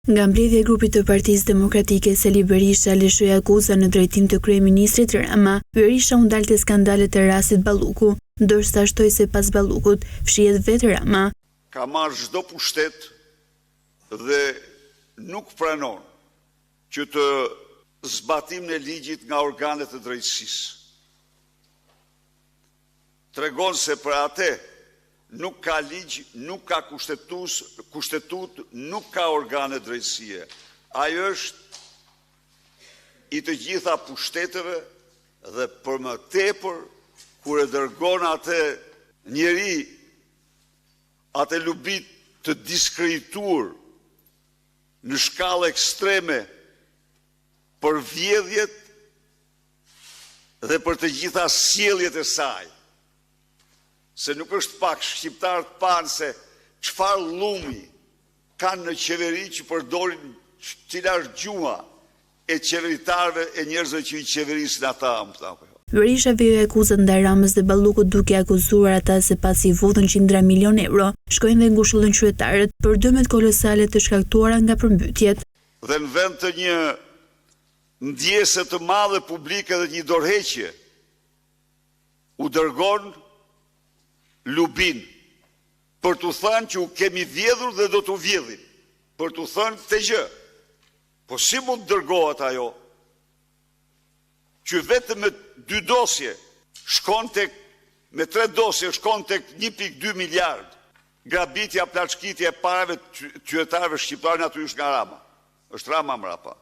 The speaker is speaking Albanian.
Nga mbledhja e grupit të Partisë Demokratike, Sali Berisha lëshoi akuza në drejtim të kryeministrit Rama. Berisha u ndal te skandalet e rastit Balluku, ndërsa shtoi se pas Ballukut fshihet vetë Rama. Ka marrë çdo pushtet dhe nuk pranon që të zbatimin e ligjit nga organet e drejtësisë. Tregon se për atë nuk ka ligj, nuk ka kushtetut, nuk ka organe drejtësie. Ajo është i të gjitha pushteteve dhe për më tepër kur e dërgon atë njeri, atë lubit të diskredituar në shkallë ekstreme për vjedhjet dhe për të gjitha sjelljet e saj. Se nuk është pak shqiptarët panë se çfarë llumi kanë në qeveri që përdorin cila është gjua e qeveritarëve e njerëzve që i qeverisin ata. Berisha vjoj akuzat ndaj Ramës dhe Ballukut duke akuzuar ata se pasi votën qindra milion euro, shkojnë dhe ngushëllën qytetarët për dëmet kolosale të shkaktuara nga përmbytjet. Dhe në vend të një ndjese të madhe publike dhe një dorëheqje, u dërgon Lubin, për të thënë që u kemi vjedhur dhe do të vjedhim, për të thënë këtë gjë. Po si mund të dërgohet ajo? Që vetëm me 2 dosje, me 3 dosje, shkon tek 1.2 miliard. Grabitja, plaçkitja e parave qytetarëve shqiptarë natyrisht nga Rama. Është Rama mrapa.